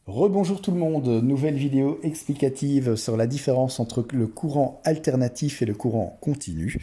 Rebonjour tout le monde, nouvelle vidéo explicative sur la différence entre le courant alternatif et le courant continu.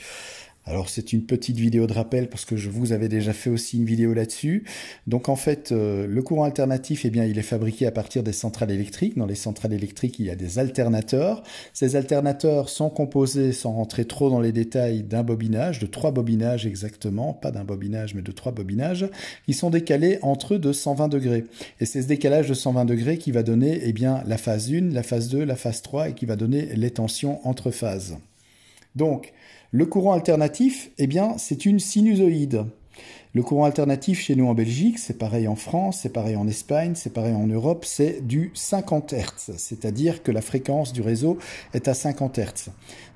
Alors c'est une petite vidéo de rappel parce que je vous avais déjà fait aussi une vidéo là-dessus. Donc en fait, le courant alternatif, eh bien, il est fabriqué à partir des centrales électriques. Dans les centrales électriques, il y a des alternateurs. Ces alternateurs sont composés, sans rentrer trop dans les détails, d'un bobinage, de 3 bobinages exactement, pas d'un bobinage mais de 3 bobinages, qui sont décalés entre eux de 120 degrés. Et c'est ce décalage de 120 degrés qui va donner eh bien, la phase 1, la phase 2, la phase 3 et qui va donner les tensions entre phases. Donc, le courant alternatif, eh bien, c'est une sinusoïde. Le courant alternatif chez nous en Belgique, c'est pareil en France, c'est pareil en Espagne, c'est pareil en Europe, c'est du 50 Hz, c'est-à-dire que la fréquence du réseau est à 50 Hz.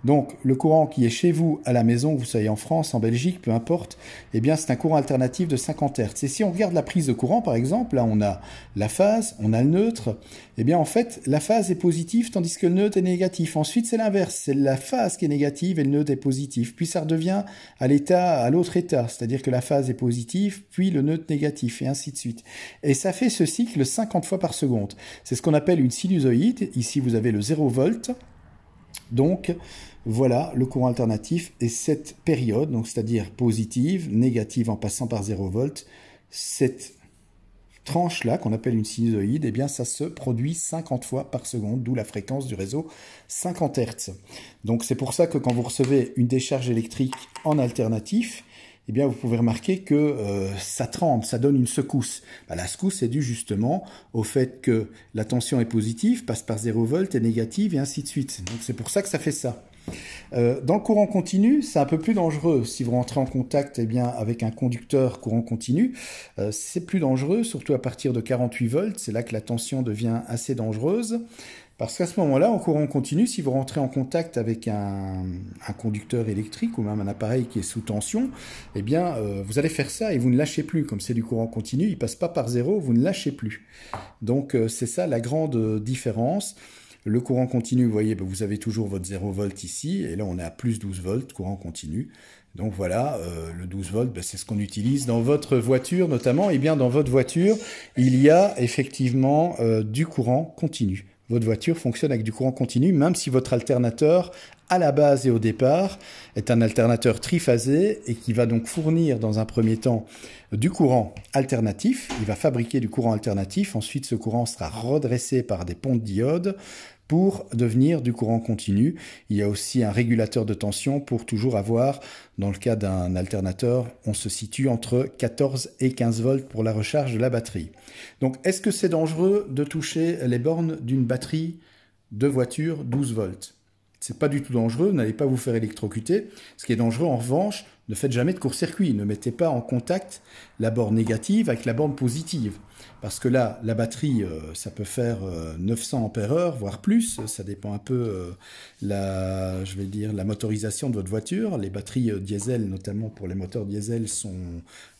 Donc le courant qui est chez vous à la maison, que vous soyez en France, en Belgique, peu importe, eh bien c'est un courant alternatif de 50 Hz. Et si on regarde la prise de courant par exemple, là on a la phase, on a le neutre, eh bien en fait la phase est positive tandis que le neutre est négatif. Ensuite c'est l'inverse, c'est la phase qui est négative et le neutre est positif. Puis ça redevient à l'autre état, c'est-à-dire que la phase est positive, puis le neutre négatif, et ainsi de suite. Et ça fait ce cycle 50 fois par seconde. C'est ce qu'on appelle une sinusoïde. Ici, vous avez le 0 volt. Donc, voilà le courant alternatif. Et cette période, donc c'est-à-dire positive, négative en passant par 0 volt, cette tranche-là, qu'on appelle une sinusoïde, eh bien, ça se produit 50 fois par seconde, d'où la fréquence du réseau 50 Hz. Donc, c'est pour ça que quand vous recevez une décharge électrique en alternatif, eh bien, vous pouvez remarquer que ça tremble, ça donne une secousse. La secousse est due justement au fait que la tension est positive, passe par 0 volt, est négative, et ainsi de suite. Donc, c'est pour ça que ça fait ça. Dans le courant continu, c'est un peu plus dangereux. Si vous rentrez en contact bien, avec un conducteur courant continu, c'est plus dangereux, surtout à partir de 48 volts. C'est là que la tension devient assez dangereuse. Parce qu'à ce moment-là, en courant continu, si vous rentrez en contact avec un conducteur électrique ou même un appareil qui est sous tension, eh bien, vous allez faire ça et vous ne lâchez plus. Comme c'est du courant continu, il ne passe pas par zéro, vous ne lâchez plus. Donc, c'est ça la grande différence. Le courant continu, vous voyez, vous avez toujours votre 0 volt ici, et là on est à plus 12 volts, courant continu. Donc voilà, le 12 volts, c'est ce qu'on utilise dans votre voiture notamment. Et bien dans votre voiture, il y a effectivement du courant continu. Votre voiture fonctionne avec du courant continu, même si votre alternateur, à la base et au départ, est un alternateur triphasé et qui va donc fournir dans un premier temps du courant alternatif. Il va fabriquer du courant alternatif. Ensuite, ce courant sera redressé par des ponts de diodes pour devenir du courant continu. Il y a aussi un régulateur de tension pour toujours avoir, dans le cas d'un alternateur, on se situe entre 14 et 15 volts pour la recharge de la batterie. Donc, est-ce que c'est dangereux de toucher les bornes d'une batterie de voiture 12 volts? C'est pas du tout dangereux, n'allez pas vous faire électrocuter. Ce qui est dangereux, en revanche, ne faites jamais de court-circuit. Ne mettez pas en contact la borne négative avec la borne positive. Parce que là, la batterie, ça peut faire 900 ampères-heure, voire plus. Ça dépend un peu, la motorisation de votre voiture. Les batteries diesel, notamment pour les moteurs diesel, sont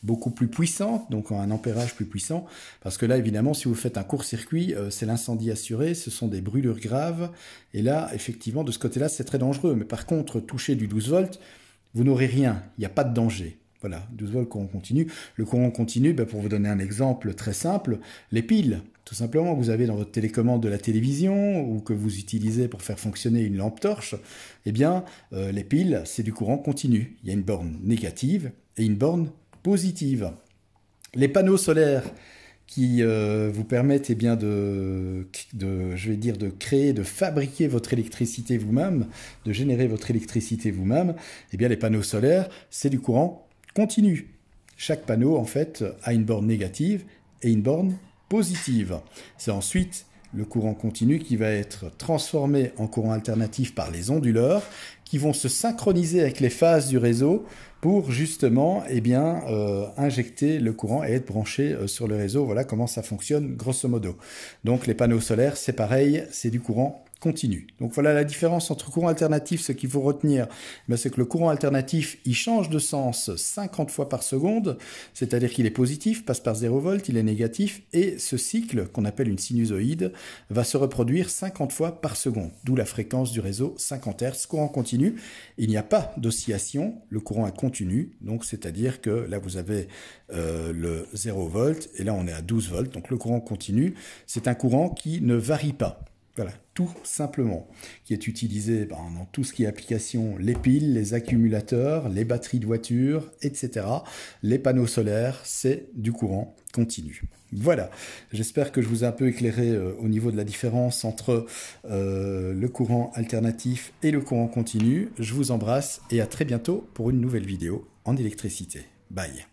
beaucoup plus puissantes, donc ont un ampérage plus puissant. Parce que là, évidemment, si vous faites un court-circuit, c'est l'incendie assuré, ce sont des brûlures graves. Et là, effectivement, de ce côté-là, c'est très dangereux. Mais par contre, toucher du 12 volts, vous n'aurez rien, il n'y a pas de danger. Voilà, 12 volts courant continu. Le courant continu, pour vous donner un exemple très simple, les piles, tout simplement, que vous avez dans votre télécommande de la télévision ou que vous utilisez pour faire fonctionner une lampe torche, eh bien, les piles, c'est du courant continu. Il y a une borne négative et une borne positive. Les panneaux solaires qui vous permettent de créer, de fabriquer votre électricité vous-même, de générer votre électricité vous-même, eh bien les panneaux solaires, c'est du courant continu. Chaque panneau, en fait, a une borne négative et une borne positive. C'est ensuite le courant continu qui va être transformé en courant alternatif par les onduleurs qui vont se synchroniser avec les phases du réseau pour justement injecter le courant et être branché sur le réseau. Voilà comment ça fonctionne grosso modo. Donc les panneaux solaires, c'est pareil, c'est du courant continu. Donc voilà la différence entre courant alternatif. Ce qu'il faut retenir, c'est que le courant alternatif, il change de sens 50 fois par seconde, c'est-à-dire qu'il est positif, passe par 0 volts, il est négatif, et ce cycle, qu'on appelle une sinusoïde, va se reproduire 50 fois par seconde, d'où la fréquence du réseau 50 Hz. Courant continu, il n'y a pas d'oscillation, le courant est continu, donc c'est-à-dire que là vous avez le 0 volt, et là on est à 12 volts, donc le courant continu, c'est un courant qui ne varie pas. Voilà, tout simplement, qui est utilisé dans tout ce qui est application, les piles, les accumulateurs, les batteries de voitures, etc. Les panneaux solaires, c'est du courant continu. Voilà, j'espère que je vous ai un peu éclairé au niveau de la différence entre le courant alternatif et le courant continu. Je vous embrasse et à très bientôt pour une nouvelle vidéo en électricité. Bye.